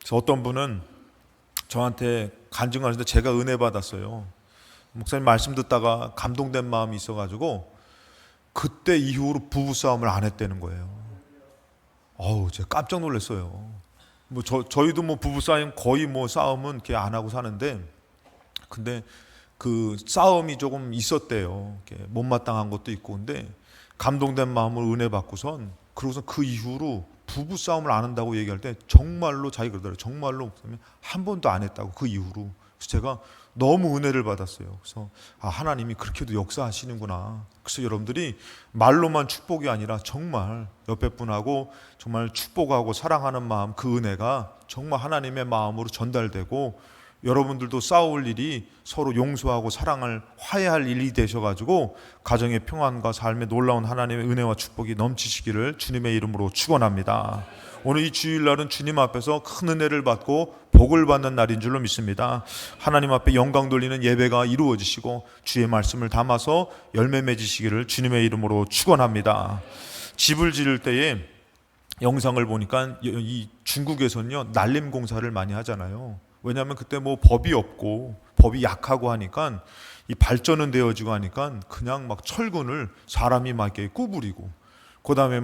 그래서 어떤 분은 저한테 간증하는데 제가 은혜 받았어요. 목사님 말씀 듣다가 감동된 마음이 있어가지고 그때 이후로 부부싸움을 안 했다는 거예요. 제가 깜짝 놀랐어요. 저희도 부부싸움 거의 싸움은 이렇게 안 하고 사는데, 근데 그 싸움이 조금 있었대요. 못마땅한 것도 있고. 근데 감동된 마음으로 은혜 받고선, 그러고서 그 이후로 부부싸움을 안 한다고 얘기할 때 정말로 자기 그러더라고요. 정말로 한 번도 안 했다고, 그 이후로. 그래서 제가 너무 은혜를 받았어요. 그래서 하나님이 그렇게도 역사하시는구나. 그래서 여러분들이 말로만 축복이 아니라 정말 옆에 분하고 정말 축복하고 사랑하는 마음, 그 은혜가 정말 하나님의 마음으로 전달되고, 여러분들도 싸울 일이 서로 용서하고 사랑을 화해할 일이 되셔가지고 가정의 평안과 삶의 놀라운 하나님의 은혜와 축복이 넘치시기를 주님의 이름으로 축원합니다. 오늘 이 주일날은 주님 앞에서 큰 은혜를 받고 복을 받는 날인 줄로 믿습니다. 하나님 앞에 영광 돌리는 예배가 이루어지시고 주의 말씀을 담아서 열매 맺으시기를 주님의 이름으로 축원합니다. 집을 지을 때에 영상을 보니까 이 중국에서는요, 날림 공사를 많이 하잖아요. 왜냐하면 그때 법이 없고 법이 약하고 하니까, 이 발전은 되어지고 하니까 그냥 철근을 사람이 이렇게 구부리고, 그 다음에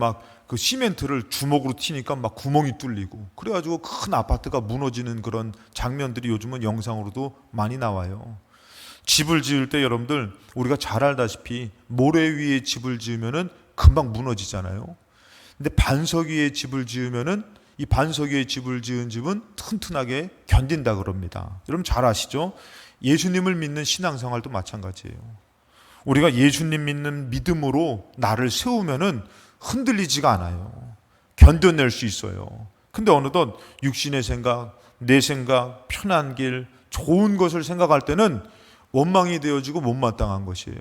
그 시멘트를 주먹으로 튀니까 구멍이 뚫리고, 그래가지고 큰 아파트가 무너지는 그런 장면들이 요즘은 영상으로도 많이 나와요. 집을 지을 때 여러분들, 우리가 잘 알다시피 모래 위에 집을 지으면은 금방 무너지잖아요. 근데 반석 위에 집을 지으면은, 이 반석 위에 집을 지은 집은 튼튼하게 견딘다 그럽니다. 여러분 잘 아시죠? 예수님을 믿는 신앙생활도 마찬가지예요. 우리가 예수님 믿는 믿음으로 나를 세우면은 흔들리지가 않아요. 견뎌낼 수 있어요. 근데 어느덧 육신의 생각, 내 생각, 편한 길, 좋은 것을 생각할 때는 원망이 되어지고 못마땅한 것이에요.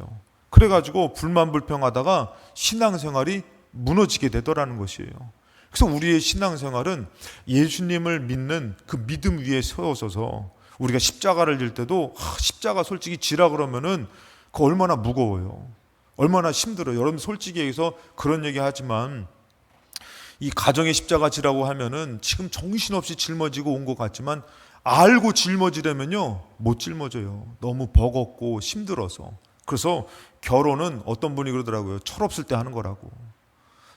그래가지고 불만불평하다가 신앙생활이 무너지게 되더라는 것이에요. 그래서 우리의 신앙생활은 예수님을 믿는 그 믿음 위에 세워서서, 우리가 십자가를 질 때도 십자가 솔직히 지라 그러면은 그 얼마나 무거워요. 얼마나 힘들어요. 여러분 솔직히 얘기해서 그런 얘기 하지만, 이 가정의 십자가 지라고 하면은 지금 정신없이 짊어지고 온 것 같지만, 알고 짊어지려면요 못 짊어져요. 너무 버겁고 힘들어서. 그래서 결혼은 어떤 분이 그러더라고요. 철없을 때 하는 거라고.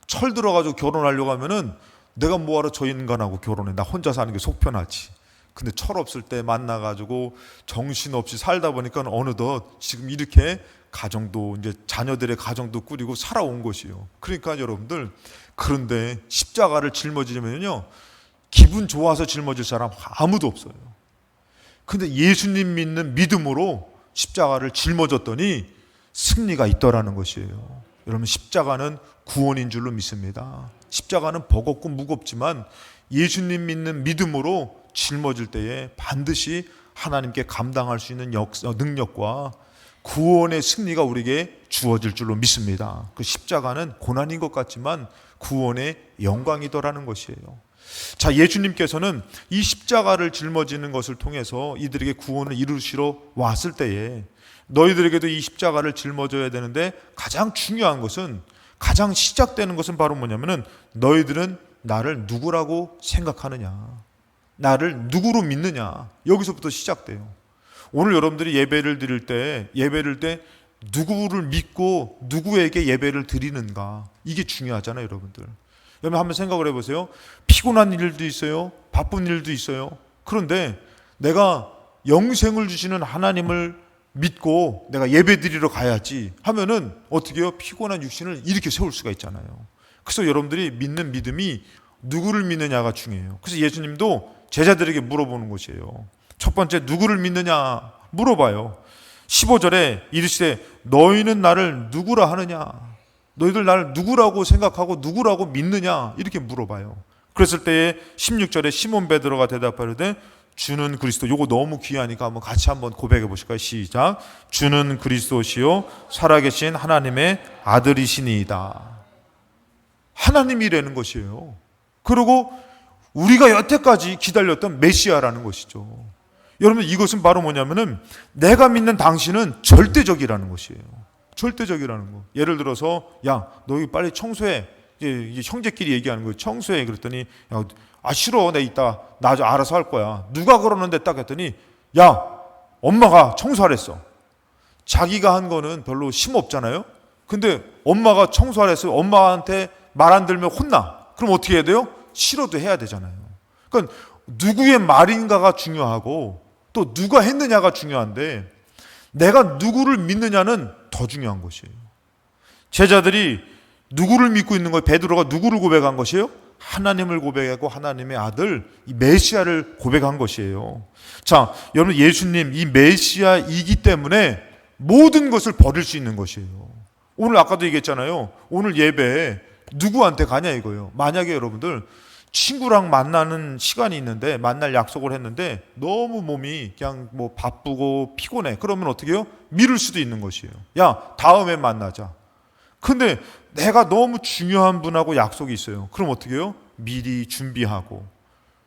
철 들어가지고 결혼하려고 하면은 내가 뭐하러 저 인간하고 결혼해, 나 혼자 사는 게 속 편하지. 근데 철 없을 때 만나가지고 정신없이 살다 보니까 어느덧 지금 이렇게 가정도, 이제 자녀들의 가정도 꾸리고 살아온 것이요. 그러니까 여러분들, 그런데 십자가를 짊어지려면요 기분 좋아서 짊어질 사람 아무도 없어요. 근데 예수님 믿는 믿음으로 십자가를 짊어졌더니 승리가 있더라는 것이에요. 여러분, 십자가는 구원인 줄로 믿습니다. 십자가는 버겁고 무겁지만 예수님 믿는 믿음으로 짊어질 때에 반드시 하나님께 감당할 수 있는 능력과 구원의 승리가 우리에게 주어질 줄로 믿습니다. 그 십자가는 고난인 것 같지만 구원의 영광이더라는 것이에요. 자, 예수님께서는 이 십자가를 짊어지는 것을 통해서 이들에게 구원을 이루시러 왔을 때에, 너희들에게도 이 십자가를 짊어져야 되는데 가장 중요한 것은, 가장 시작되는 것은 바로 뭐냐면은, 너희들은 나를 누구라고 생각하느냐, 나를 누구로 믿느냐, 여기서부터 시작돼요. 오늘 여러분들이 예배를 드릴 때 누구를 믿고 누구에게 예배를 드리는가, 이게 중요하잖아요. 여러분 한번 생각을 해보세요. 피곤한 일도 있어요. 바쁜 일도 있어요. 그런데 내가 영생을 주시는 하나님을 믿고 내가 예배 드리러 가야지 하면은 어떻게 해요? 피곤한 육신을 이렇게 세울 수가 있잖아요. 그래서 여러분들이 믿는 믿음이 누구를 믿느냐가 중요해요. 그래서 예수님도 제자들에게 물어보는 것이에요. 첫 번째, 누구를 믿느냐 물어봐요. 15절에 이르시되 너희는 나를 누구라 하느냐, 너희들 나를 누구라고 생각하고 누구라고 믿느냐, 이렇게 물어봐요. 그랬을 때에 16절에 시몬 베드로가 대답하려되 주는 그리스도. 요거 너무 귀하니까 같이 한번 고백해 보실까요? 시작. 주는 그리스도시요 살아계신 하나님의 아들이시니이다. 하나님이라는 것이에요. 그리고 우리가 여태까지 기다렸던 메시아라는 것이죠. 여러분, 이것은 바로 뭐냐면은 내가 믿는 당신은 절대적이라는 것이에요. 절대적이라는 거. 예를 들어서, 야, 너 여기 빨리 청소해. 이제 형제끼리 얘기하는 거예요. 청소해. 그랬더니 야, 싫어. 내 이따 나 알아서 할 거야. 누가 그러는데 딱 했더니 야, 엄마가 청소하랬어. 자기가 한 거는 별로 심 없잖아요. 근데 엄마가 청소하랬어요. 엄마한테 말 안 들으면 혼나. 그럼 어떻게 해야 돼요? 싫어도 해야 되잖아요. 그러니까 누구의 말인가가 중요하고 또 누가 했느냐가 중요한데 내가 누구를 믿느냐는 더 중요한 것이에요. 제자들이 누구를 믿고 있는 거예요? 베드로가 누구를 고백한 것이에요? 하나님을 고백하고 하나님의 아들 이 메시아를 고백한 것이에요. 자, 여러분 예수님 이 메시아이기 때문에 모든 것을 버릴 수 있는 것이에요. 오늘 아까도 얘기했잖아요. 오늘 예배 누구한테 가냐 이거예요. 만약에 여러분들 친구랑 만나는 시간이 있는데 만날 약속을 했는데 너무 몸이 그냥 뭐 바쁘고 피곤해. 그러면 어떻게 해요? 미룰 수도 있는 것이에요. 야, 다음에 만나자. 근데 내가 너무 중요한 분하고 약속이 있어요. 그럼 어떻게 해요? 미리 준비하고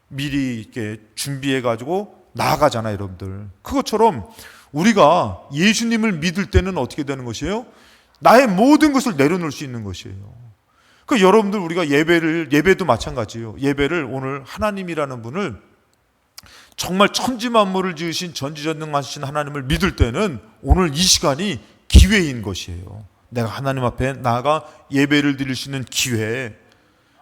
미리 이렇게 준비해 가지고 나아가잖아요, 여러분들. 그것처럼 우리가 예수님을 믿을 때는 어떻게 되는 것이에요? 나의 모든 것을 내려놓을 수 있는 것이에요. 그 여러분들 우리가 예배도 마찬가지예요. 예배를 오늘 하나님이라는 분을 정말 천지 만물을 지으신 전지전능하신 하나님을 믿을 때는 오늘 이 시간이 기회인 것이에요. 내가 하나님 앞에 나아가 예배를 드릴 수 있는 기회.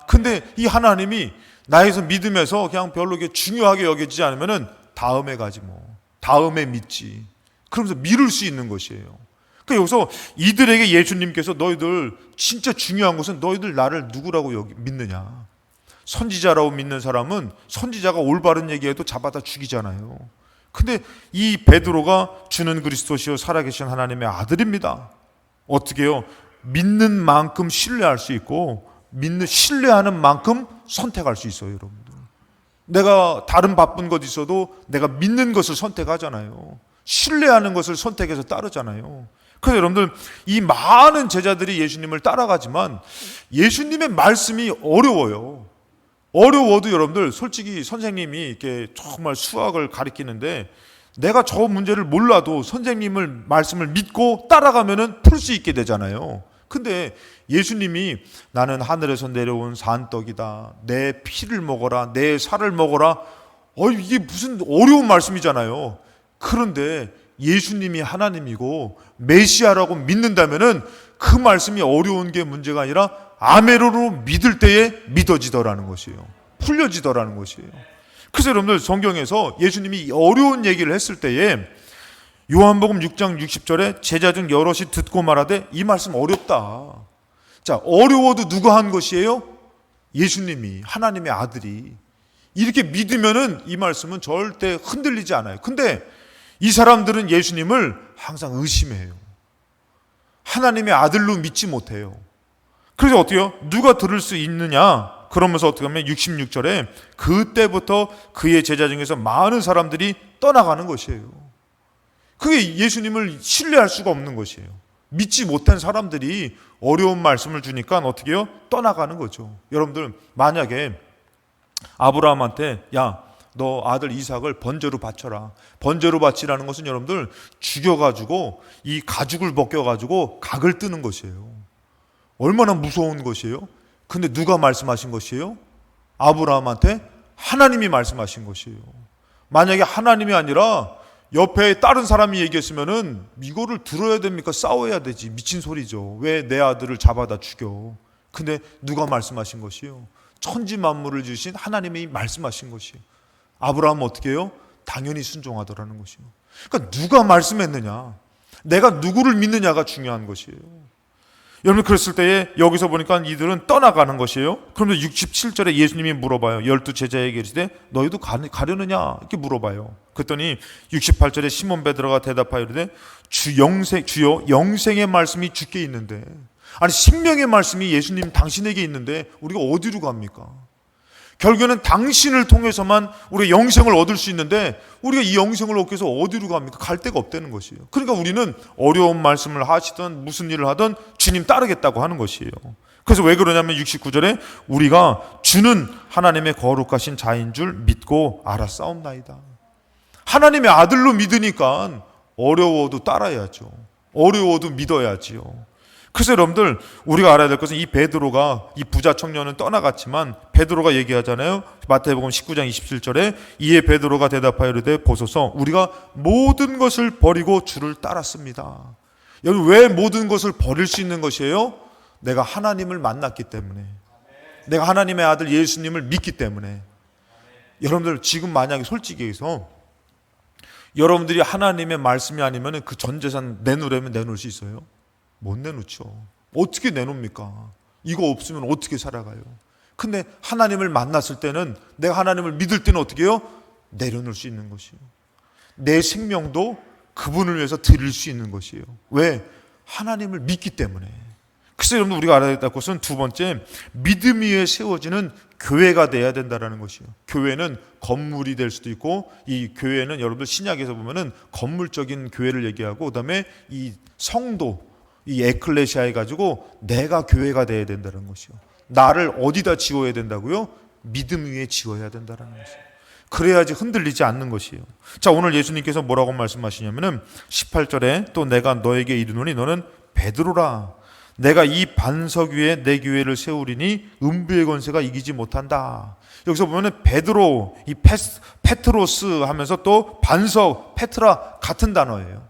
근데 이 하나님이 나에서 믿음에서 그냥 별로 이렇게 중요하게 여기지 않으면은 다음에 가지 뭐. 다음에 믿지. 그러면서 미룰 수 있는 것이에요. 그러니까 여기서 이들에게 예수님께서 너희들 진짜 중요한 것은 너희들 나를 누구라고 믿느냐. 선지자라고 믿는 사람은 선지자가 올바른 얘기해도 잡아다 죽이잖아요. 근데 이 베드로가 주는 그리스도시요 살아계신 하나님의 아들입니다. 어떻게 해요? 믿는 만큼 신뢰할 수 있고 신뢰하는 만큼 선택할 수 있어요, 여러분들. 내가 다른 바쁜 것 있어도 내가 믿는 것을 선택하잖아요. 신뢰하는 것을 선택해서 따르잖아요. 그래서 여러분들 이 많은 제자들이 예수님을 따라가지만 예수님의 말씀이 어려워요. 어려워도 여러분들 솔직히 선생님이 이렇게 정말 수학을 가르치는데 내가 저 문제를 몰라도 선생님을 말씀을 믿고 따라가면은 풀 수 있게 되잖아요. 근데 예수님이 나는 하늘에서 내려온 산떡이다. 내 피를 먹어라. 내 살을 먹어라. 이게 무슨 어려운 말씀이잖아요. 그런데 예수님이 하나님이고 메시아라고 믿는다면은 그 말씀이 어려운 게 문제가 아니라 아멘으로 믿을 때에 믿어지더라는 것이에요. 풀려지더라는 것이에요. 그래서 여러분들 성경에서 예수님이 어려운 얘기를 했을 때에 요한복음 6장 60절에 제자 중 여럿이 듣고 말하되 이 말씀 어렵다. 자, 어려워도 누가 한 것이에요? 예수님이, 하나님의 아들이. 이렇게 믿으면은 이 말씀은 절대 흔들리지 않아요. 근데 이 사람들은 예수님을 항상 의심해요. 하나님의 아들로 믿지 못해요. 그래서 어떻게 해요? 누가 들을 수 있느냐? 그러면서 어떻게 하면 66절에 그때부터 그의 제자 중에서 많은 사람들이 떠나가는 것이에요. 그게 예수님을 신뢰할 수가 없는 것이에요. 믿지 못한 사람들이 어려운 말씀을 주니까 어떻게 해요? 떠나가는 거죠. 여러분들 만약에 아브라함한테 야, 너 아들 이삭을 번제로 바쳐라. 번제로 바치라는 것은 여러분들 죽여가지고 이 가죽을 벗겨가지고 각을 뜨는 것이에요. 얼마나 무서운 것이에요. 근데 누가 말씀하신 것이에요? 아브라함한테 하나님이 말씀하신 것이에요. 만약에 하나님이 아니라 옆에 다른 사람이 얘기했으면은 이거를 들어야 됩니까? 싸워야 되지. 미친 소리죠. 왜 내 아들을 잡아다 죽여? 근데 누가 말씀하신 것이요? 천지 만물을 주신 하나님이 말씀하신 것이에요. 아브라함은 어떻게 해요? 당연히 순종하더라는 것이에요. 그러니까 누가 말씀했느냐, 내가 누구를 믿느냐가 중요한 것이에요. 여러분 그랬을 때에 여기서 보니까 이들은 떠나가는 것이에요. 그러면 67절에 예수님이 물어봐요. 12 제자에게 이르시되 너희도 가려느냐 이렇게 물어봐요. 그랬더니 68절에 시몬 베드로가 대답하여 이르되 주여 영생의 말씀이 주께 있는데, 아니 생명의 말씀이 예수님 당신에게 있는데 우리가 어디로 갑니까? 결국에는 당신을 통해서만 우리가 영생을 얻을 수 있는데 우리가 이 영생을 얻기 위해서 어디로 갑니까? 갈 데가 없다는 것이에요. 그러니까 우리는 어려운 말씀을 하시든 무슨 일을 하든 주님 따르겠다고 하는 것이에요. 그래서 왜 그러냐면 69절에 우리가 주는 하나님의 거룩하신 자인 줄 믿고 알았사옵나이다. 하나님의 아들로 믿으니까 어려워도 따라야죠. 어려워도 믿어야지요. 그래서 여러분들 우리가 알아야 될 것은 이 베드로가, 이 부자 청년은 떠나갔지만 베드로가 얘기하잖아요. 마태복음 19장 27절에 이에 베드로가 대답하여 이르되 보소서 우리가 모든 것을 버리고 주를 따랐습니다. 여러분, 왜 모든 것을 버릴 수 있는 것이에요? 내가 하나님을 만났기 때문에, 내가 하나님의 아들 예수님을 믿기 때문에. 여러분들 지금 만약에 솔직히 해서 여러분들이 하나님의 말씀이 아니면 그 전 재산 내놓으려면 내놓을 수 있어요? 못 내놓죠. 어떻게 내놓습니까? 이거 없으면 어떻게 살아가요? 근데 하나님을 만났을 때는, 내가 하나님을 믿을 때는 어떻게 해요? 내려놓을 수 있는 것이에요. 내 생명도 그분을 위해서 드릴 수 있는 것이에요. 왜? 하나님을 믿기 때문에. 그래서 여러분 우리가 알아야 될 것은 두 번째, 믿음 위에 세워지는 교회가 돼야 된다는 것이에요. 교회는 건물이 될 수도 있고, 이 교회는 여러분들 신약에서 보면은 건물적인 교회를 얘기하고, 그 다음에 이 성도, 이 에클레시아 해가지고 내가 교회가 돼야 된다는 것이요. 나를 어디다 지어야 된다고요? 믿음 위에 지어야 된다는 것이요. 그래야지 흔들리지 않는 것이에요. 자, 오늘 예수님께서 뭐라고 말씀하시냐면은 18절에 또 내가 너에게 이르노니 너는 베드로라. 내가 이 반석 위에 내 교회를 세우리니 음부의 권세가 이기지 못한다. 여기서 보면은 베드로, 이 페트로스 하면서 또 반석, 페트라 같은 단어예요.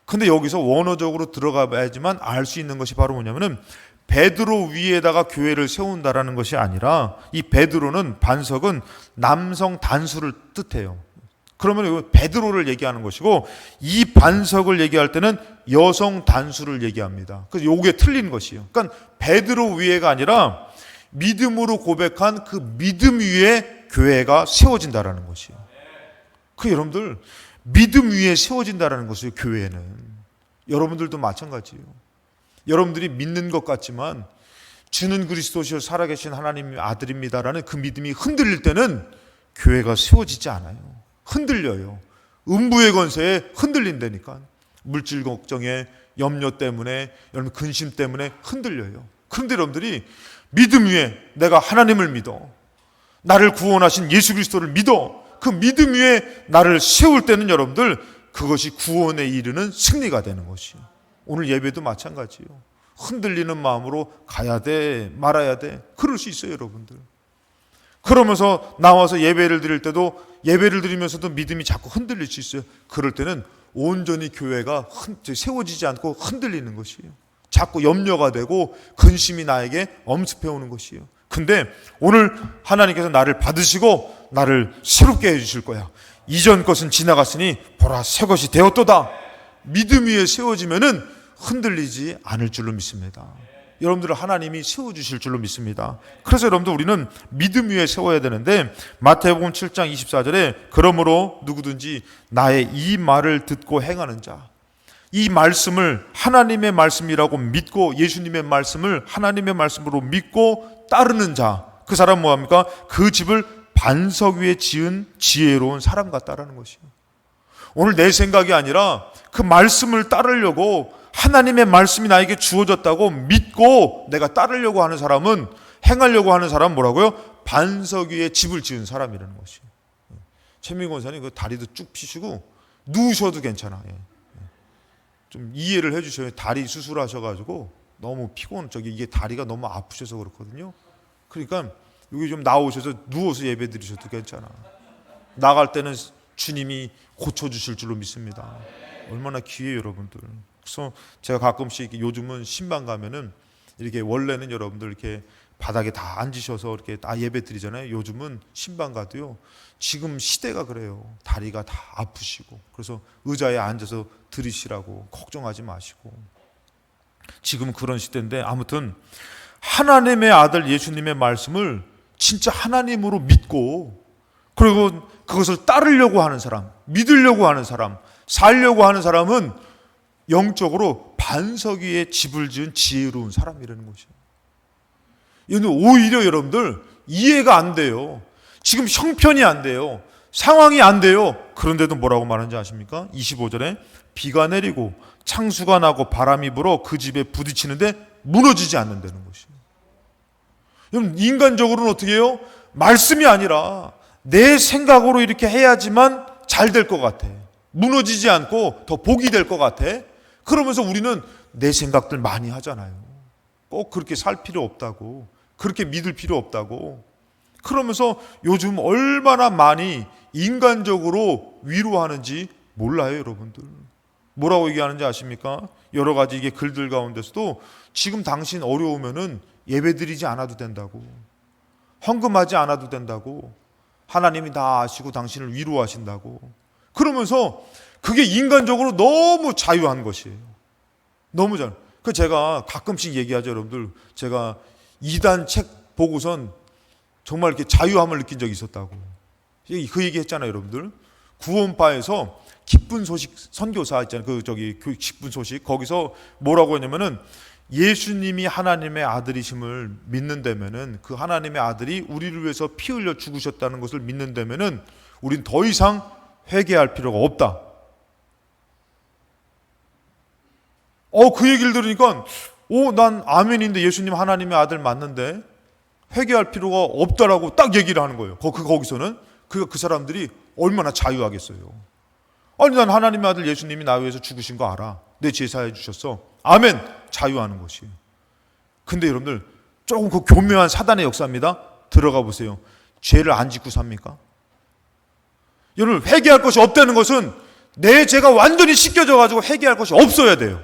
근데 여기서 원어적으로 들어가 봐야지만 알 수 있는 것이 바로 뭐냐면은 베드로 위에다가 교회를 세운다라는 것이 아니라, 이 베드로는, 반석은 남성 단수를 뜻해요. 그러면 베드로를 얘기하는 것이고, 이 반석을 얘기할 때는 여성 단수를 얘기합니다. 그래서 이게 틀린 것이에요. 그러니까 베드로 위에가 아니라 믿음으로 고백한 그 믿음 위에 교회가 세워진다라는 것이에요. 그 여러분들 믿음 위에 세워진다라는 것이에요. 교회는 여러분들도 마찬가지예요. 여러분들이 믿는 것 같지만 주는 그리스도시요 살아계신 하나님의 아들입니다라는 그 믿음이 흔들릴 때는 교회가 세워지지 않아요. 흔들려요. 음부의 권세에 흔들린다니까. 물질 걱정에, 염려 때문에, 여러분 근심 때문에 흔들려요. 그런데 여러분들이 믿음 위에 내가 하나님을 믿어, 나를 구원하신 예수 그리스도를 믿어, 그 믿음 위에 나를 세울 때는 여러분들 그것이 구원에 이르는 승리가 되는 것이에요. 오늘 예배도 마찬가지예요. 흔들리는 마음으로 가야 돼, 말아야 돼, 그럴 수 있어요, 여러분들. 그러면서 나와서 예배를 드릴 때도, 예배를 드리면서도 믿음이 자꾸 흔들릴 수 있어요. 그럴 때는 온전히 교회가 세워지지 않고 흔들리는 것이에요. 자꾸 염려가 되고 근심이 나에게 엄습해 오는 것이에요. 근데 오늘 하나님께서 나를 받으시고 나를 새롭게 해주실 거야. 이전 것은 지나갔으니 보라 새 것이 되었도다. 믿음 위에 세워지면은 흔들리지 않을 줄로 믿습니다. 여러분들을 하나님이 세워주실 줄로 믿습니다. 그래서 여러분들 우리는 믿음 위에 세워야 되는데, 마태복음 7장 24절에 그러므로 누구든지 나의 이 말을 듣고 행하는 자, 이 말씀을 하나님의 말씀이라고 믿고, 예수님의 말씀을 하나님의 말씀으로 믿고 따르는 자, 그 사람 뭐합니까? 그 집을 반석 위에 지은 지혜로운 사람 같다라는 것이에요. 오늘 내 생각이 아니라 그 말씀을 따르려고, 하나님의 말씀이 나에게 주어졌다고 믿고 내가 따르려고 하는 사람은, 행하려고 하는 사람은 뭐라고요? 반석 위에 집을 지은 사람이라는 것이에요. 최민희 권사님 그 다리도 쭉 펴시고 누우셔도 괜찮아. 좀 이해를 해주셔요. 다리 수술하셔가지고 너무 피곤, 이게 다리가 너무 아프셔서 그렇거든요. 그러니까 여기 좀 나오셔서 누워서 예배 드리셔도 괜찮아. 나갈 때는 주님이 고쳐주실 줄로 믿습니다. 얼마나 귀해요, 여러분들. 그래서 제가 가끔씩 요즘은 신방 가면은 이렇게, 원래는 여러분들 이렇게 바닥에 다 앉으셔서 이렇게 다 예배 드리잖아요. 요즘은 신방 가도요, 지금 시대가 그래요. 다리가 다 아프시고, 그래서 의자에 앉아서 들으시라고, 걱정하지 마시고. 지금 그런 시대인데, 아무튼 하나님의 아들 예수님의 말씀을 진짜 하나님으로 믿고, 그리고 그것을 따르려고 하는 사람, 믿으려고 하는 사람, 살려고 하는 사람은 영적으로 반석 위에 집을 지은 지혜로운 사람이라는 것이에요. 이는 오히려 여러분들 이해가 안 돼요. 지금 형편이 안 돼요. 상황이 안 돼요. 그런데도 뭐라고 말하는지 아십니까? 25절에 비가 내리고 창수가 나고 바람이 불어 그 집에 부딪히는데 무너지지 않는다는 것이에요. 여러분, 인간적으로는 어떻게 해요? 말씀이 아니라 내 생각으로 이렇게 해야지만 잘 될 것 같아. 무너지지 않고 더 복이 될 것 같아. 그러면서 우리는 내 생각들 많이 하잖아요. 꼭 그렇게 살 필요 없다고, 그렇게 믿을 필요 없다고. 그러면서 요즘 얼마나 많이 인간적으로 위로하는지 몰라요, 여러분들. 뭐라고 얘기하는지 아십니까? 여러 가지 이게 글들 가운데서도 지금 당신 어려우면은 예배드리지 않아도 된다고, 헌금하지 않아도 된다고, 하나님이 다 아시고 당신을 위로하신다고. 그러면서 그게 인간적으로 너무 자유한 것이에요. 너무 잘. 그 제가 가끔씩 얘기하죠, 여러분들. 제가 이단 책 보고선 정말 이렇게 자유함을 느낀 적이 있었다고. 그 얘기 했잖아요, 여러분들. 구원파에서 기쁜 소식 선교사 있잖아요. 기쁜 소식. 거기서 뭐라고 했냐면은 예수님이 하나님의 아들이심을 믿는다면은, 그 하나님의 아들이 우리를 위해서 피 흘려 죽으셨다는 것을 믿는다면은 우린 더 이상 회개할 필요가 없다. 그 얘기를 들으니까 난 아멘인데 예수님 하나님의 아들 맞는데 회개할 필요가 없다라고 딱 얘기를 하는 거예요. 거기서는 그 사람들이 얼마나 자유하겠어요. 아니, 난 하나님의 아들 예수님이 나 위해서 죽으신 거 알아. 내 제사해 주셨어. 아멘. 자유하는 것이에요. 근데 여러분들, 조금 그 교묘한 사단의 역사입니다. 들어가 보세요. 죄를 안 짓고 삽니까? 여러분, 회개할 것이 없다는 것은 내 죄가 완전히 씻겨져 가지고 회개할 것이 없어야 돼요.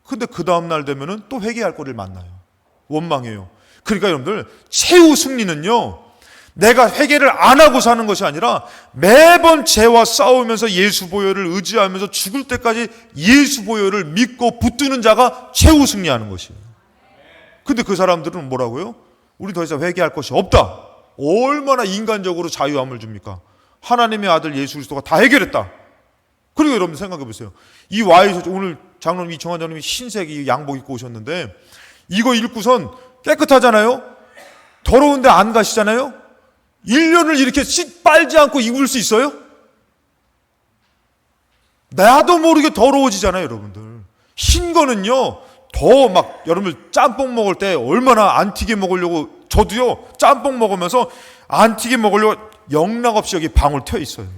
근데 그 다음날 되면은 또 회개할 거를 만나요. 원망해요. 그러니까 여러분들, 최후 승리는요, 내가 회개를 안 하고 사는 것이 아니라 매번 죄와 싸우면서 예수 보혈을 의지하면서 죽을 때까지 예수 보혈을 믿고 붙드는 자가 최후 승리하는 것이에요. 근데 그 사람들은 뭐라고요? 우리 더 이상 회개할 것이 없다. 얼마나 인간적으로 자유함을 줍니까? 하나님의 아들 예수 그리스도가 다 해결했다. 그리고 여러분 생각해 보세요. 이 와이셔츠, 오늘 장로님, 이청환 장로님이 흰색 이 양복 입고 오셨는데 이거 입고선 깨끗하잖아요? 더러운데 안 가시잖아요? 1년을 이렇게 빨지 않고 입을 수 있어요? 나도 모르게 더러워지잖아요, 여러분들. 흰 거는요, 더 막, 여러분들 짬뽕 먹을 때 얼마나 안 튀게 먹으려고, 저도요, 짬뽕 먹으면서 안 튀게 먹으려고 영락없이 여기 방울 튀어 있어요.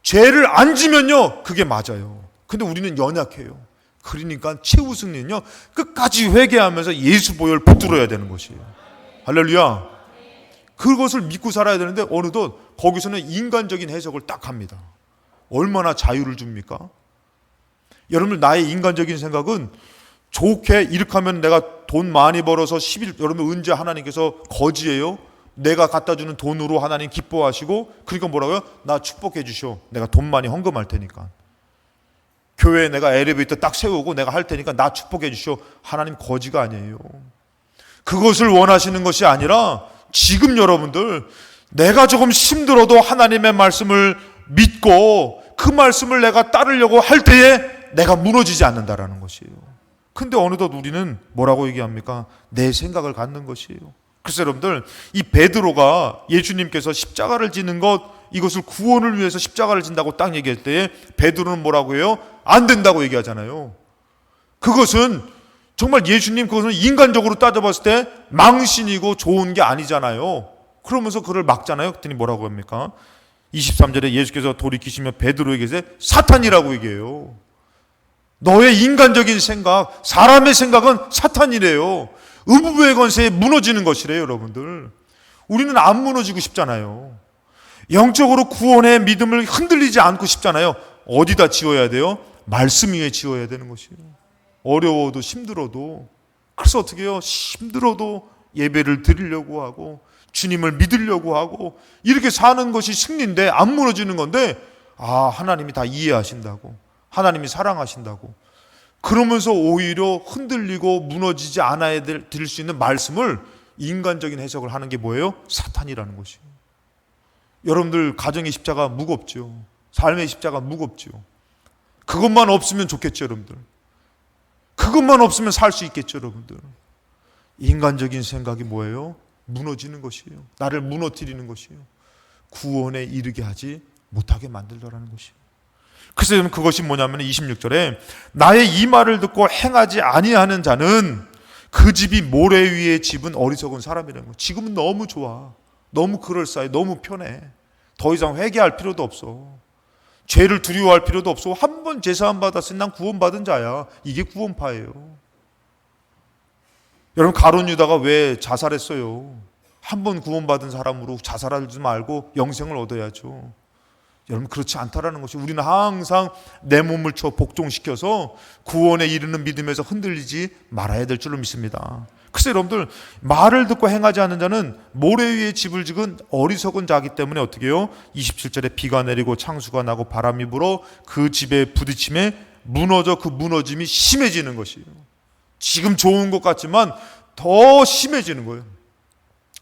죄를 안 지면요, 그게 맞아요. 근데 우리는 연약해요. 그러니까 최후 승리는요, 끝까지 회개하면서 예수 보혈 붙들어야 되는 것이에요. 할렐루야. 그것을 믿고 살아야 되는데 어느덧 거기서는 인간적인 해석을 딱 합니다. 얼마나 자유를 줍니까? 여러분, 나의 인간적인 생각은 좋게 이렇게 하면 내가 돈 많이 벌어서 10일, 여러분 은제 하나님께서 거지예요? 내가 갖다 주는 돈으로 하나님 기뻐하시고, 그러니까 뭐라고요? 나 축복해 주시오. 내가 돈 많이 헌금할 테니까. 교회에 내가 엘리베이터 딱 세우고 내가 할 테니까 나 축복해 주시오. 하나님 거지가 아니에요. 그것을 원하시는 것이 아니라 지금 여러분들, 내가 조금 힘들어도 하나님의 말씀을 믿고 그 말씀을 내가 따르려고 할 때에 내가 무너지지 않는다라는 것이에요. 근데 어느덧 우리는 뭐라고 얘기합니까? 내 생각을 갖는 것이에요. 그래서 여러분들, 이 베드로가 예수님께서 십자가를 지는 것, 이것을 구원을 위해서 십자가를 진다고 딱 얘기할 때에 베드로는 뭐라고 해요? 안 된다고 얘기하잖아요. 그것은 정말 예수님, 그것은 인간적으로 따져봤을 때 망신이고 좋은 게 아니잖아요. 그러면서 그를 막잖아요. 그랬더니 뭐라고 합니까? 23절에 예수께서 돌이키시며 베드로에게 사탄이라고 얘기해요. 너의 인간적인 생각, 사람의 생각은 사탄이래요. 의부의 권세에 무너지는 것이래요, 여러분들. 우리는 안 무너지고 싶잖아요. 영적으로 구원의 믿음을 흔들리지 않고 싶잖아요. 어디다 지어야 돼요? 말씀 위에 지어야 되는 것이에요. 어려워도 힘들어도. 그래서 어떻게 해요? 힘들어도 예배를 드리려고 하고 주님을 믿으려고 하고 이렇게 사는 것이 승리인데, 안 무너지는 건데, 하나님이 다 이해하신다고, 하나님이 사랑하신다고, 그러면서 오히려 흔들리고 무너지지 않아야 드릴 수 있는 말씀을 인간적인 해석을 하는 게 뭐예요? 사탄이라는 것이에요. 여러분들 가정의 십자가 무겁죠. 삶의 십자가 무겁죠. 그것만 없으면 좋겠죠, 여러분들. 그것만 없으면 살 수 있겠죠, 여러분들. 인간적인 생각이 뭐예요? 무너지는 것이에요. 나를 무너뜨리는 것이에요. 구원에 이르게 하지 못하게 만들더라는 것이에요. 그래서 여러분, 그것이 뭐냐면 26절에 나의 이 말을 듣고 행하지 아니하는 자는 그 집이 모래 위에 집은 어리석은 사람이라는 거예요. 지금은 너무 좋아. 너무 그럴싸해. 너무 편해. 더 이상 회개할 필요도 없어. 죄를 두려워할 필요도 없어. 한 번 제사함 받았으니 난 구원받은 자야. 이게 구원파예요. 여러분, 가룟 유다가 왜 자살했어요? 한 번 구원받은 사람으로 자살하지 말고 영생을 얻어야죠. 여러분, 그렇지 않다라는 것이, 우리는 항상 내 몸을 복종시켜서 구원에 이르는 믿음에서 흔들리지 말아야 될 줄로 믿습니다. 글쎄 여러분들, 말을 듣고 행하지 않는 자는 모래 위에 집을 지은 어리석은 자이기 때문에 어떻게 해요? 27절에 비가 내리고 창수가 나고 바람이 불어 그 집에 부딪힘에 무너져 그 무너짐이 심해지는 것이에요. 지금 좋은 것 같지만 더 심해지는 거예요.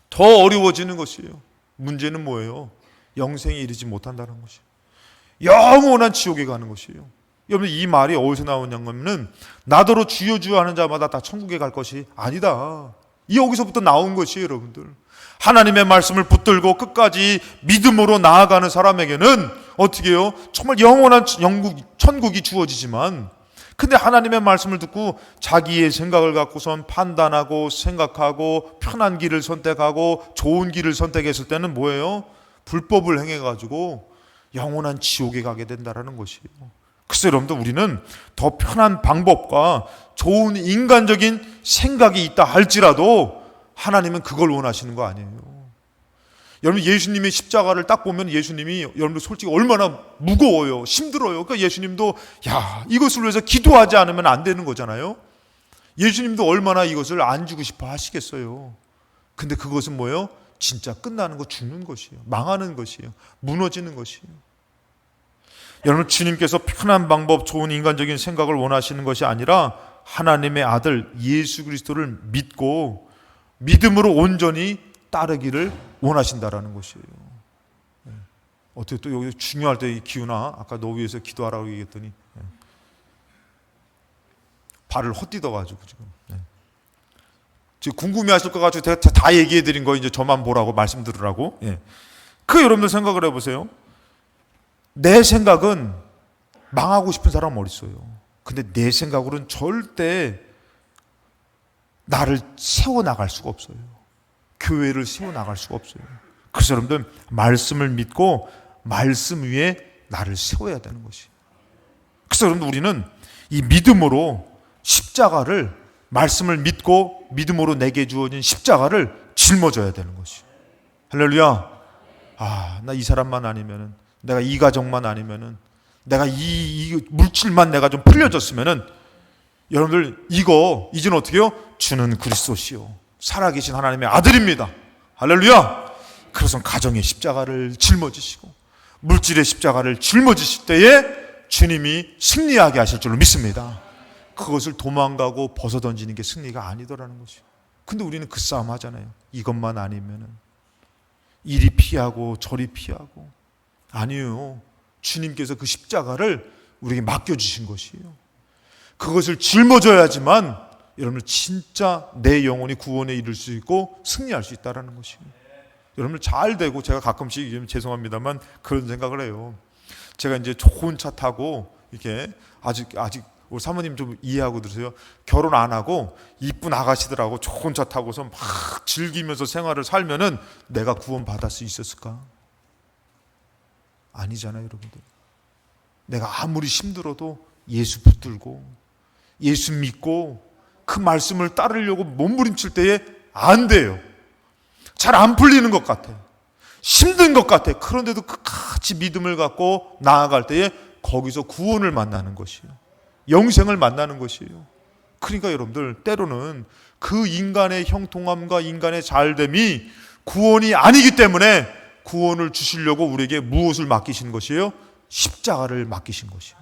더 어려워지는 것이에요. 문제는 뭐예요? 영생에 이르지 못한다는 것이에요. 영원한 지옥에 가는 것이에요. 여러분, 이 말이 어디서 나오냐면 나더러 주여 주여 하는 자마다 다 천국에 갈 것이 아니다. 이 여기서부터 나온 것이에요. 여러분들, 하나님의 말씀을 붙들고 끝까지 믿음으로 나아가는 사람에게는 어떻게 해요? 정말 영원한 천국이 주어지지만, 근데 하나님의 말씀을 듣고 자기의 생각을 갖고선 판단하고 생각하고 편한 길을 선택하고 좋은 길을 선택했을 때는 뭐예요? 불법을 행해가지고 영원한 지옥에 가게 된다는 것이에요. 글쎄 여러분들, 우리는 더 편한 방법과 좋은 인간적인 생각이 있다 할지라도 하나님은 그걸 원하시는 거 아니에요. 여러분, 예수님의 십자가를 딱 보면 예수님이 여러분들 솔직히 얼마나 무거워요. 힘들어요. 그러니까 예수님도 이것을 위해서 기도하지 않으면 안 되는 거잖아요. 예수님도 얼마나 이것을 안 주고 싶어 하시겠어요. 근데 그것은 뭐예요? 진짜 끝나는 거, 죽는 것이에요. 망하는 것이에요. 무너지는 것이에요. 여러분, 주님께서 편한 방법, 좋은 인간적인 생각을 원하시는 것이 아니라 하나님의 아들 예수 그리스도를 믿고 믿음으로 온전히 따르기를 원하신다라는 것이에요. 어떻게 또 여기 중요할 때 기우나 아까 너 위해서 기도하라고 얘기했더니 발을 헛디뎌가지고 지금 궁금해하실 것 가지고 제가 다 얘기해드린 거 이제 저만 보라고 말씀 들으라고. 그 여러분들 생각을 해보세요. 내 생각은 망하고 싶은 사람 어디 있어요? 근데 내 생각으로는 절대 나를 세워나갈 수가 없어요. 교회를 세워나갈 수가 없어요. 그래서 여러분들, 말씀을 믿고 말씀 위에 나를 세워야 되는 것이에요. 그래서 여러분들, 우리는 이 믿음으로 십자가를, 말씀을 믿고 믿음으로 내게 주어진 십자가를 짊어져야 되는 것이에요. 할렐루야. 나 이 사람만 아니면은, 내가 이 가정만 아니면은, 내가 이 물질만 내가 좀 풀려졌으면은, 여러분들 이거 이제는 어떻게 해요? 주는 그리스도시요 살아계신 하나님의 아들입니다. 할렐루야. 그래서 가정의 십자가를 짊어지시고 물질의 십자가를 짊어지실 때에 주님이 승리하게 하실 줄로 믿습니다. 그것을 도망가고 벗어던지는 게 승리가 아니더라는 것이에요. 근데 우리는 그 싸움 하잖아요. 이것만 아니면은 이리 피하고 저리 피하고. 아니에요. 주님께서 그 십자가를 우리에게 맡겨주신 것이에요. 그것을 짊어져야지만 여러분들 진짜 내 영혼이 구원에 이를 수 있고 승리할 수 있다는 것입니다. 여러분들 잘 되고, 제가 가끔씩 죄송합니다만 그런 생각을 해요. 제가 이제 좋은 차 타고 이렇게 아직 우리 사모님 좀 이해하고 들으세요. 결혼 안 하고 이쁜 아가씨들하고 좋은 차 타고서 막 즐기면서 생활을 살면은 내가 구원 받을 수 있었을까? 아니잖아요, 여러분들. 내가 아무리 힘들어도 예수 붙들고 예수 믿고 그 말씀을 따르려고 몸부림칠 때에 안 돼요. 잘 안 풀리는 것 같아. 힘든 것 같아. 그런데도 끝까지 믿음을 갖고 나아갈 때에 거기서 구원을 만나는 것이에요. 영생을 만나는 것이에요. 그러니까 여러분들, 때로는 그 인간의 형통함과 인간의 잘됨이 구원이 아니기 때문에 구원을 주시려고 우리에게 무엇을 맡기신 것이에요? 십자가를 맡기신 것이에요.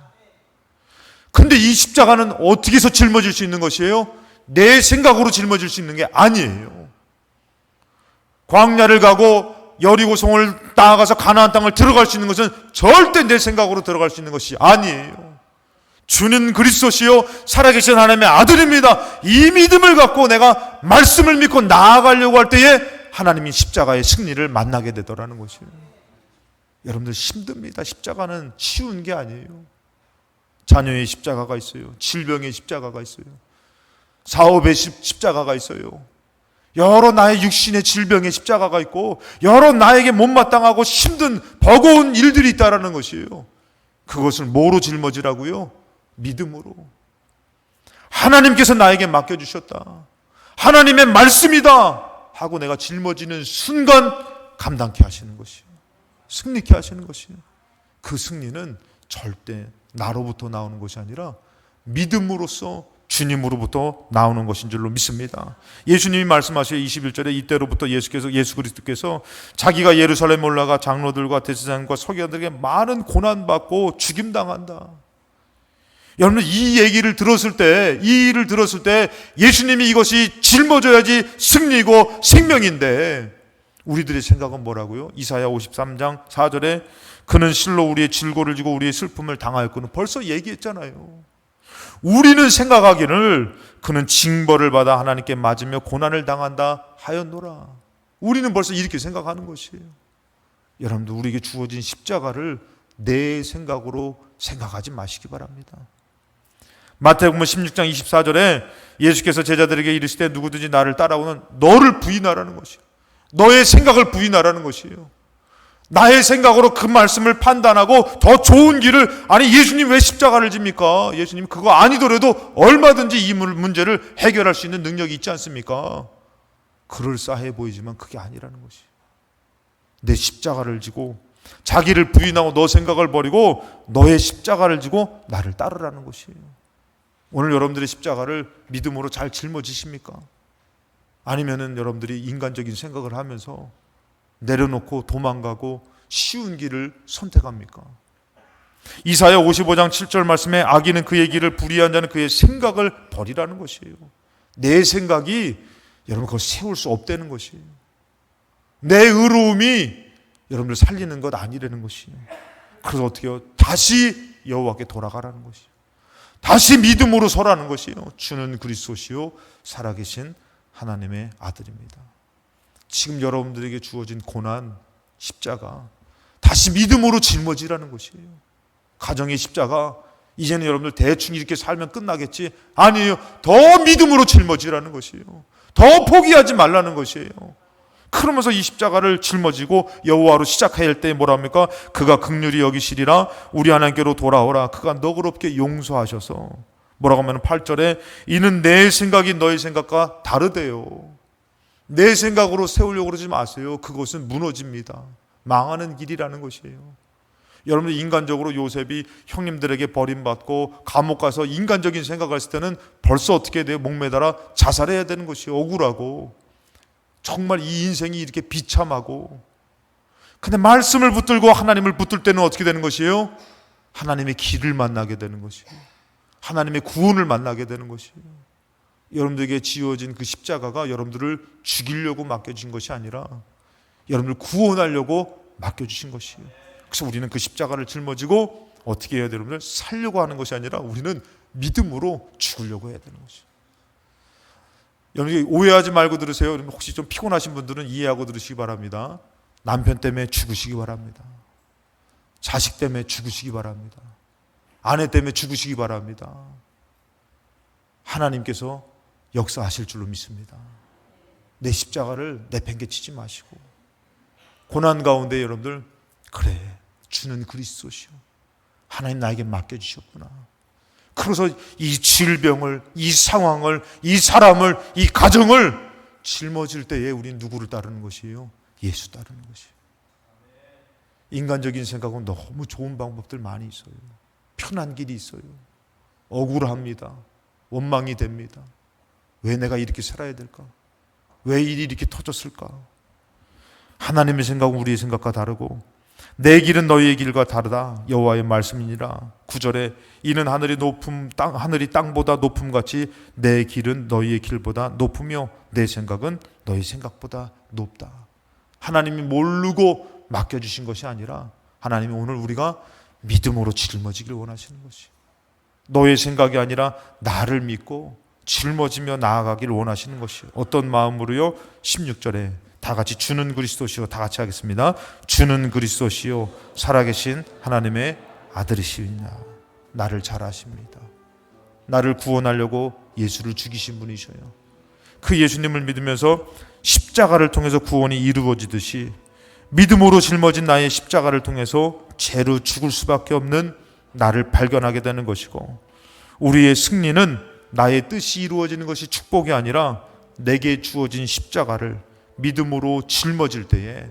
근데 이 십자가는 어떻게 해서 짊어질 수 있는 것이에요? 내 생각으로 짊어질 수 있는 게 아니에요. 광야를 가고 여리고성을 나아가서 가나안 땅을 들어갈 수 있는 것은 절대 내 생각으로 들어갈 수 있는 것이 아니에요. 주는 그리스도시요 살아계신 하나님의 아들입니다. 이 믿음을 갖고 내가 말씀을 믿고 나아가려고 할 때에 하나님이 십자가의 승리를 만나게 되더라는 것이에요. 여러분들 힘듭니다. 십자가는 쉬운 게 아니에요. 자녀의 십자가가 있어요. 질병의 십자가가 있어요. 사업의 십자가가 있어요. 여러 나의 육신의 질병의 십자가가 있고 여러 나에게 못마땅하고 힘든 버거운 일들이 있다라는 것이에요. 그것을 뭐로 짊어지라고요? 믿음으로. 하나님께서 나에게 맡겨주셨다, 하나님의 말씀이다 하고 내가 짊어지는 순간 감당케 하시는 것이요, 승리케 하시는 것이요. 그 승리는 절대 나로부터 나오는 것이 아니라 믿음으로써 주님으로부터 나오는 것인 줄로 믿습니다. 예수님이 말씀하시요 21절에 이때로부터 예수 그리스도께서 자기가 예루살렘에 올라가 장로들과 대제사장과 서기관들에게 많은 고난받고 죽임당한다. 여러분, 이 일을 들었을 때 예수님이 이것이 짊어져야지 승리고 생명인데 우리들의 생각은 뭐라고요? 이사야 53장 4절에 그는 실로 우리의 질고를 지고 우리의 슬픔을 당하였거든. 벌써 얘기했잖아요. 우리는 생각하기를 그는 징벌을 받아 하나님께 맞으며 고난을 당한다 하였노라. 우리는 벌써 이렇게 생각하는 것이에요. 여러분들, 우리에게 주어진 십자가를 내 생각으로 생각하지 마시기 바랍니다. 마태복음 16장 24절에 예수께서 제자들에게 이르시되 누구든지 나를 따라오는 너를 부인하라는 것이에요. 너의 생각을 부인하라는 것이에요. 나의 생각으로 그 말씀을 판단하고 더 좋은 길을, 아니 예수님 왜 십자가를 집니까? 예수님 그거 아니더라도 얼마든지 이 문제를 해결할 수 있는 능력이 있지 않습니까? 그럴싸해 보이지만 그게 아니라는 것이에요. 내 십자가를 지고 자기를 부인하고 너 생각을 버리고 너의 십자가를 지고 나를 따르라는 것이에요. 오늘 여러분들의 십자가를 믿음으로 잘 짊어지십니까? 아니면은 여러분들이 인간적인 생각을 하면서 내려놓고 도망가고 쉬운 길을 선택합니까? 이사야 55장 7절 말씀에 악인은 그의 길을 불의한 자는 그의 생각을 버리라는 것이에요. 내 생각이 여러분 그걸 세울 수 없다는 것이에요. 내 의로움이 여러분들 살리는 것 아니라는 것이에요. 그래서 어떻게 해요? 다시 여호와께 돌아가라는 것이에요. 다시 믿음으로 서라는 것이에요. 주는 그리스도시요 살아계신 하나님의 아들입니다. 지금 여러분들에게 주어진 고난, 십자가 다시 믿음으로 짊어지라는 것이에요. 가정의 십자가, 이제는 여러분들 대충 이렇게 살면 끝나겠지? 아니에요. 더 믿음으로 짊어지라는 것이에요. 더 포기하지 말라는 것이에요. 그러면서 이 십자가를 짊어지고 여호와로 시작해야 할 때 뭐라 합니까? 그가 긍휼히 여기시리라. 우리 하나님께로 돌아오라. 그가 너그럽게 용서하셔서, 뭐라고 하면 8절에 이는 내 생각이 너의 생각과 다르대요. 내 생각으로 세우려고 그러지 마세요. 그것은 무너집니다. 망하는 길이라는 것이에요. 여러분들, 인간적으로 요셉이 형님들에게 버림받고 감옥 가서 인간적인 생각을 했을 때는 벌써 어떻게 돼요? 목매달아 자살해야 되는 것이에요. 억울하고 정말 이 인생이 이렇게 비참하고. 근데 말씀을 붙들고 하나님을 붙들 때는 어떻게 되는 것이에요? 하나님의 길을 만나게 되는 것이에요. 하나님의 구원을 만나게 되는 것이에요. 여러분들에게 지어진 그 십자가가 여러분들을 죽이려고 맡겨진 것이 아니라 여러분들을 구원하려고 맡겨주신 것이에요. 그래서 우리는 그 십자가를 짊어지고 어떻게 해야 돼요? 여러분들, 살려고 하는 것이 아니라 우리는 믿음으로 죽으려고 해야 되는 것이에요. 여러분, 오해하지 말고 들으세요. 혹시 좀 피곤하신 분들은 이해하고 들으시기 바랍니다. 남편 때문에 죽으시기 바랍니다. 자식 때문에 죽으시기 바랍니다. 아내 때문에 죽으시기 바랍니다. 하나님께서 역사하실 줄로 믿습니다. 내 십자가를 내팽개치지 마시고, 고난 가운데 여러분들, 그래, 주는 그리스도시요 하나님 나에게 맡겨주셨구나. 그래서 이 질병을, 이 상황을, 이 사람을, 이 가정을 짊어질 때에 우리는 누구를 따르는 것이에요? 예수 따르는 것이에요. 인간적인 생각은 너무 좋은 방법들 많이 있어요. 편한 길이 있어요. 억울합니다. 원망이 됩니다. 왜 내가 이렇게 살아야 될까? 왜 일이 이렇게 터졌을까? 하나님의 생각은 우리의 생각과 다르고 내 길은 너희의 길과 다르다. 여호와의 말씀이니라. 9절에 이는 하늘이 땅보다 높음같이 내 길은 너희의 길보다 높으며 내 생각은 너희 생각보다 높다. 하나님이 모르고 맡겨주신 것이 아니라 하나님이 오늘 우리가 믿음으로 짊어지기를 원하시는 것이에요. 너의 생각이 아니라 나를 믿고 짊어지며 나아가기를 원하시는 것이에요. 어떤 마음으로요? 16절에 다 같이 주는 그리스도시요, 다 같이 하겠습니다. 주는 그리스도시요 살아계신 하나님의 아들이시니라. 나를 잘 아십니다. 나를 구원하려고 예수를 죽이신 분이셔요. 그 예수님을 믿으면서 십자가를 통해서 구원이 이루어지듯이 믿음으로 짊어진 나의 십자가를 통해서 죄로 죽을 수밖에 없는 나를 발견하게 되는 것이고, 우리의 승리는 나의 뜻이 이루어지는 것이 축복이 아니라 내게 주어진 십자가를 믿음으로 짊어질 때에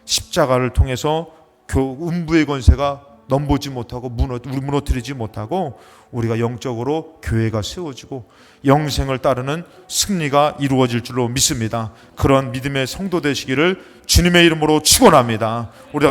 십자가를 통해서 음부의 권세가 넘보지 못하고 무너뜨리지 못하고 우리가 영적으로 교회가 세워지고 영생을 따르는 승리가 이루어질 줄로 믿습니다. 그런 믿음의 성도 되시기를 주님의 이름으로 축원합니다. 우리가